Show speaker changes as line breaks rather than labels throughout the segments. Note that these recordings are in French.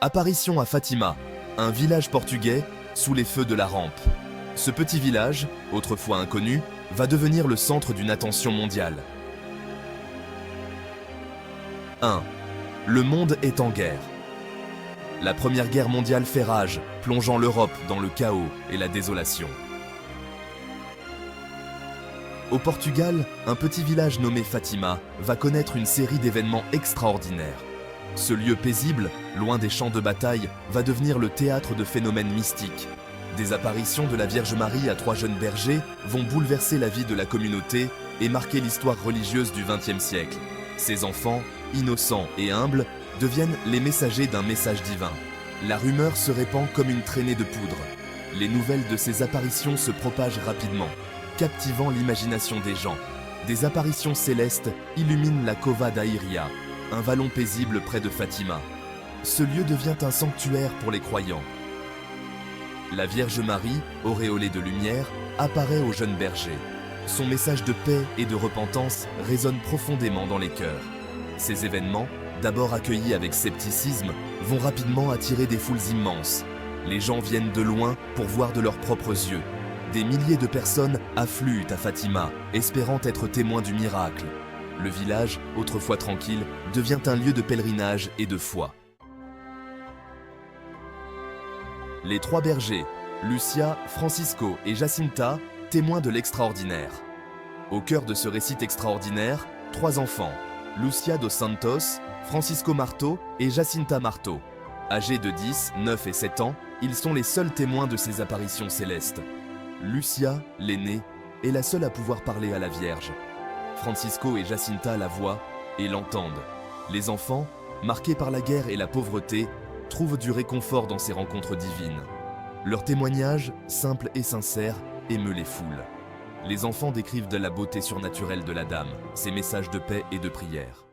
Apparition à Fatima, un village portugais sous les feux de la rampe. Ce petit village, autrefois inconnu, va devenir le centre d'une attention mondiale. 1. Le monde est en guerre. La Première Guerre mondiale fait rage, plongeant l'Europe dans le chaos et la désolation. Au Portugal, un petit village nommé Fatima va connaître une série d'événements extraordinaires. Ce lieu paisible, loin des champs de bataille, va devenir le théâtre de phénomènes mystiques. Des apparitions de la Vierge Marie à 3 jeunes bergers vont bouleverser la vie de la communauté et marquer l'histoire religieuse du XXe siècle. Ces enfants, innocents et humbles, deviennent les messagers d'un message divin. La rumeur se répand comme une traînée de poudre. Les nouvelles de ces apparitions se propagent rapidement, captivant l'imagination des gens. Des apparitions célestes illuminent la Cova da Iria, un vallon paisible près de Fatima. Ce lieu devient un sanctuaire pour les croyants. La Vierge Marie, auréolée de lumière, apparaît aux jeunes bergers. Son message de paix et de repentance résonne profondément dans les cœurs. Ces événements, d'abord accueillis avec scepticisme, vont rapidement attirer des foules immenses. Les gens viennent de loin pour voir de leurs propres yeux. Des milliers de personnes affluent à Fatima, espérant être témoins du miracle. Le village, autrefois tranquille, devient un lieu de pèlerinage et de foi. Les 3 bergers, Lucia, Francisco et Jacinta, témoins de l'extraordinaire. Au cœur de ce récit extraordinaire, 3 enfants, Lucia dos Santos, Francisco Marto et Jacinta Marto. Âgés de 10, 9 et 7 ans, ils sont les seuls témoins de ces apparitions célestes. Lucia, l'aînée, est la seule à pouvoir parler à la Vierge. Francisco et Jacinta la voient et l'entendent. Les enfants, marqués par la guerre et la pauvreté, trouvent du réconfort dans ces rencontres divines. Leur témoignage, simple et sincère, émeut les foules. Les enfants décrivent de la beauté surnaturelle de la Dame, ses messages de paix et de prière.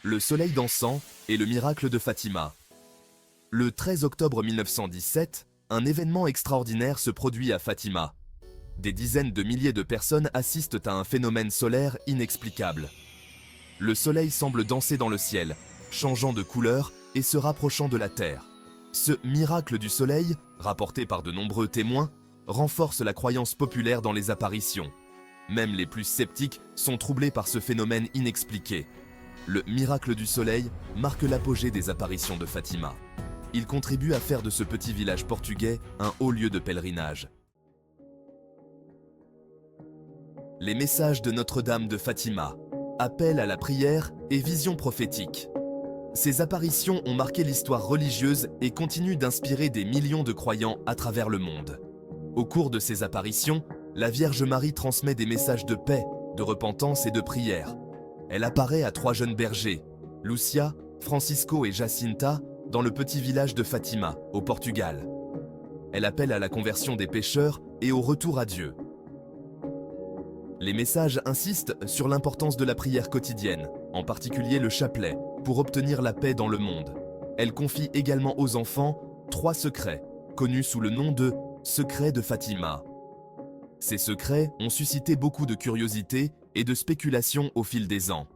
Le soleil dansant et le miracle de Fatima. Le 13 octobre 1917, un événement extraordinaire se produit à Fatima. Des dizaines de milliers de personnes assistent à un phénomène solaire inexplicable. Le soleil semble danser dans le ciel, changeant de couleur et se rapprochant de la Terre. Ce miracle du soleil, rapporté par de nombreux témoins, renforce la croyance populaire dans les apparitions. Même les plus sceptiques sont troublés par ce phénomène inexpliqué. Le miracle du soleil marque l'apogée des apparitions de Fatima. Il contribue à faire de ce petit village portugais un haut lieu de pèlerinage. Les messages de Notre-Dame de Fatima, appel à la prière et vision prophétique. Ces apparitions ont marqué l'histoire religieuse et continuent d'inspirer des millions de croyants à travers le monde. Au cours de ces apparitions, la Vierge Marie transmet des messages de paix, de repentance et de prière. Elle apparaît à 3 jeunes bergers, Lucia, Francisco et Jacinta, dans le petit village de Fatima, au Portugal. Elle appelle à la conversion des pécheurs et au retour à Dieu. Les messages insistent sur l'importance de la prière quotidienne, en particulier le chapelet, pour obtenir la paix dans le monde. Elle confie également aux enfants 3 secrets, connus sous le nom de « secrets de Fatima ». Ces secrets ont suscité beaucoup de curiosité et de spéculation au fil des ans.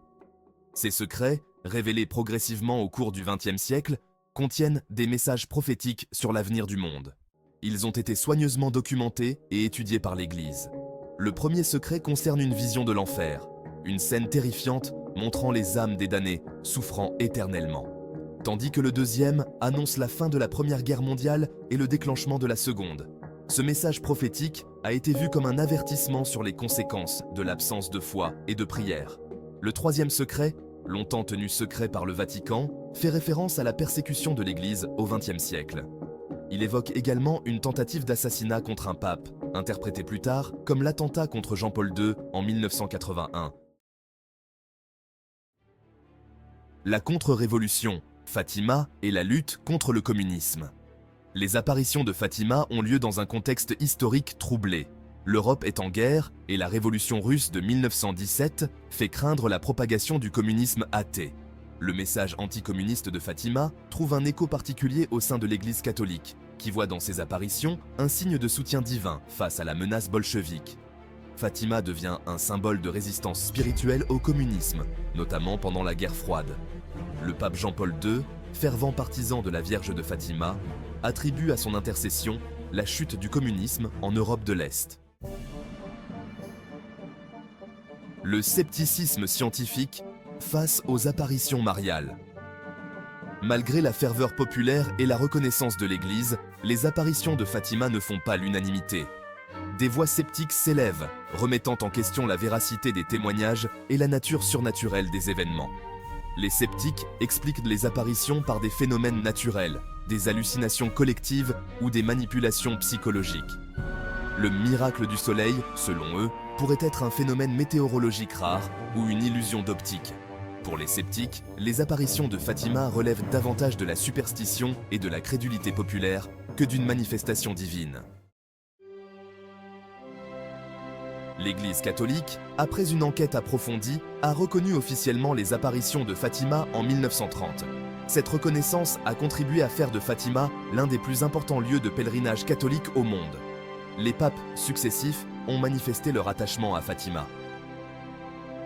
Ces secrets, révélés progressivement au cours du XXe siècle, contiennent des messages prophétiques sur l'avenir du monde. Ils ont été soigneusement documentés et étudiés par l'Église. Le premier secret concerne une vision de l'enfer, une scène terrifiante montrant les âmes des damnés souffrant éternellement. Tandis que le deuxième annonce la fin de la Première Guerre mondiale et le déclenchement de la Seconde. Ce message prophétique a été vu comme un avertissement sur les conséquences de l'absence de foi et de prière. Le troisième secret, longtemps tenu secret par le Vatican, fait référence à la persécution de l'Église au XXe siècle. Il évoque également une tentative d'assassinat contre un pape, interprété plus tard comme l'attentat contre Jean-Paul II en 1981. La contre-révolution, Fatima et la lutte contre le communisme. Les apparitions de Fatima ont lieu dans un contexte historique troublé. L'Europe est en guerre et la révolution russe de 1917 fait craindre la propagation du communisme athée. Le message anticommuniste de Fatima trouve un écho particulier au sein de l'Église catholique, qui voit dans ses apparitions un signe de soutien divin face à la menace bolchevique. Fatima devient un symbole de résistance spirituelle au communisme, notamment pendant la guerre froide. Le pape Jean-Paul II, fervent partisan de la Vierge de Fatima, attribue à son intercession la chute du communisme en Europe de l'Est. Le scepticisme scientifique face aux apparitions mariales. Malgré la ferveur populaire et la reconnaissance de l'Église, les apparitions de Fatima ne font pas l'unanimité. Des voix sceptiques s'élèvent, remettant en question la véracité des témoignages et la nature surnaturelle des événements. Les sceptiques expliquent les apparitions par des phénomènes naturels, des hallucinations collectives ou des manipulations psychologiques. Le miracle du soleil, selon eux, pourrait être un phénomène météorologique rare ou une illusion d'optique. Pour les sceptiques, les apparitions de Fatima relèvent davantage de la superstition et de la crédulité populaire que d'une manifestation divine. L'Église catholique, après une enquête approfondie, a reconnu officiellement les apparitions de Fatima en 1930. Cette reconnaissance a contribué à faire de Fatima l'un des plus importants lieux de pèlerinage catholique au monde. Les papes successifs ont manifesté leur attachement à Fatima.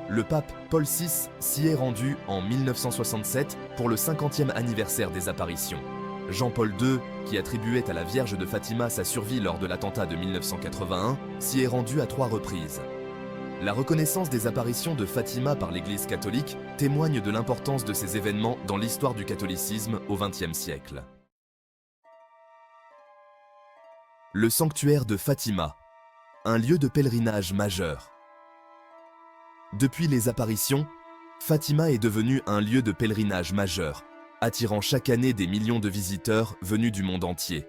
Le pape Paul VI s'y est rendu en 1967 pour le 50e anniversaire des apparitions. Jean-Paul II, qui attribuait à la Vierge de Fatima sa survie lors de l'attentat de 1981, s'y est rendu à 3 reprises. La reconnaissance des apparitions de Fatima par l'Église catholique témoigne de l'importance de ces événements dans l'histoire du catholicisme au XXe siècle. Le sanctuaire de Fatima, un lieu de pèlerinage majeur. Depuis les apparitions, Fatima est devenu un lieu de pèlerinage majeur, attirant chaque année des millions de visiteurs venus du monde entier.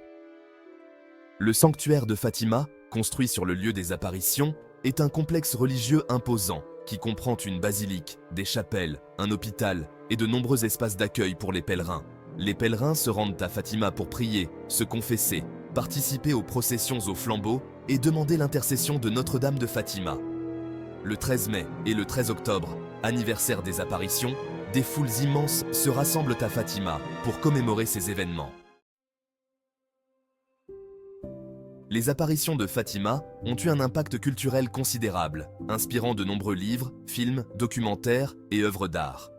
Le sanctuaire de Fatima, construit sur le lieu des apparitions, est un complexe religieux imposant qui comprend une basilique, des chapelles, un hôpital et de nombreux espaces d'accueil pour les pèlerins. Les pèlerins se rendent à Fatima pour prier, se confesser, participer aux processions aux flambeaux et demander l'intercession de Notre-Dame de Fatima. Le 13 mai et le 13 octobre, anniversaire des apparitions, des foules immenses se rassemblent à Fatima pour commémorer ces événements. Les apparitions de Fatima ont eu un impact culturel considérable, inspirant de nombreux livres, films, documentaires et œuvres d'art.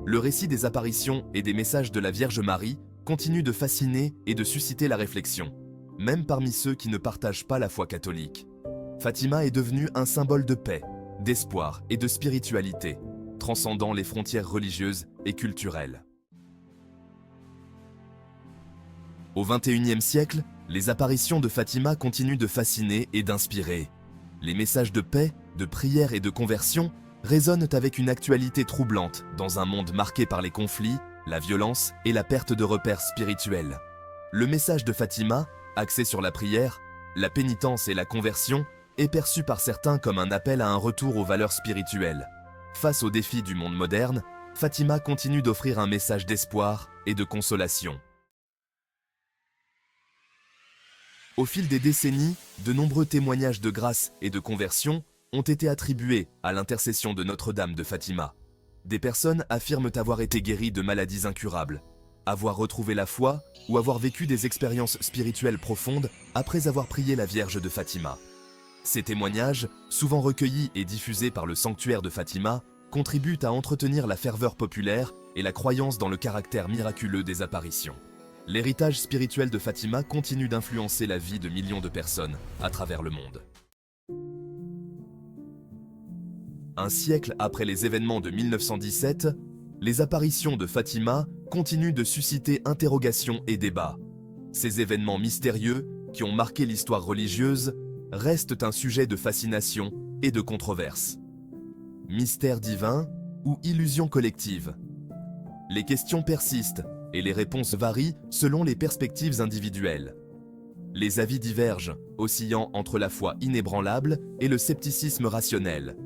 Le récit des apparitions et des messages de la Vierge Marie continue de fasciner et de susciter la réflexion, même parmi ceux qui ne partagent pas la foi catholique. Fatima est devenue un symbole de paix, d'espoir et de spiritualité, transcendant les frontières religieuses et culturelles. Au XXIe siècle, les apparitions de Fatima continuent de fasciner et d'inspirer. Les messages de paix, de prière et de conversion résonnent avec une actualité troublante dans un monde marqué par les conflits, la violence et la perte de repères spirituels. Le message de Fatima, axé sur la prière, la pénitence et la conversion, est perçu par certains comme un appel à un retour aux valeurs spirituelles. Face aux défis du monde moderne, Fatima continue d'offrir un message d'espoir et de consolation. Au fil des décennies, de nombreux témoignages de grâce et de conversion ont été attribués à l'intercession de Notre-Dame de Fatima. Des personnes affirment avoir été guéries de maladies incurables, avoir retrouvé la foi ou avoir vécu des expériences spirituelles profondes après avoir prié la Vierge de Fatima. Ces témoignages, souvent recueillis et diffusés par le sanctuaire de Fatima, contribuent à entretenir la ferveur populaire et la croyance dans le caractère miraculeux des apparitions. L'héritage spirituel de Fatima continue d'influencer la vie de millions de personnes à travers le monde. Un siècle après les événements de 1917, les apparitions de Fatima continuent de susciter interrogations et débats. Ces événements mystérieux, qui ont marqué l'histoire religieuse, restent un sujet de fascination et de controverse. Mystère divin ou illusion collective? Les questions persistent et les réponses varient selon les perspectives individuelles. Les avis divergent, oscillant entre la foi inébranlable et le scepticisme rationnel.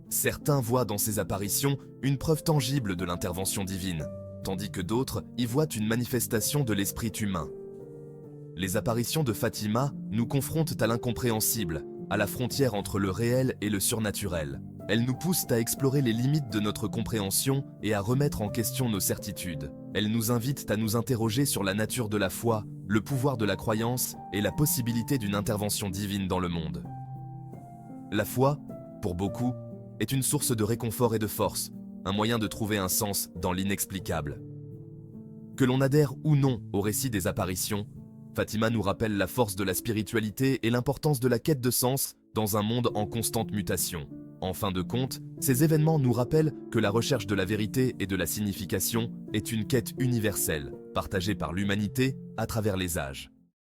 Certains voient dans ces apparitions une preuve tangible de l'intervention divine, tandis que d'autres y voient une manifestation de l'esprit humain. Les apparitions de Fatima nous confrontent à l'incompréhensible, à la frontière entre le réel et le surnaturel. Elles nous poussent à explorer les limites de notre compréhension et à remettre en question nos certitudes. Elles nous invitent à nous interroger sur la nature de la foi, le pouvoir de la croyance et la possibilité d'une intervention divine dans le monde. La foi, pour beaucoup, est une source de réconfort et de force, un moyen de trouver un sens dans l'inexplicable. Que l'on adhère ou non au récit des apparitions, Fatima nous rappelle la force de la spiritualité et l'importance de la quête de sens dans un monde en constante mutation. En fin de compte, ces événements nous rappellent que la recherche de la vérité et de la signification est une quête universelle, partagée par l'humanité à travers les âges.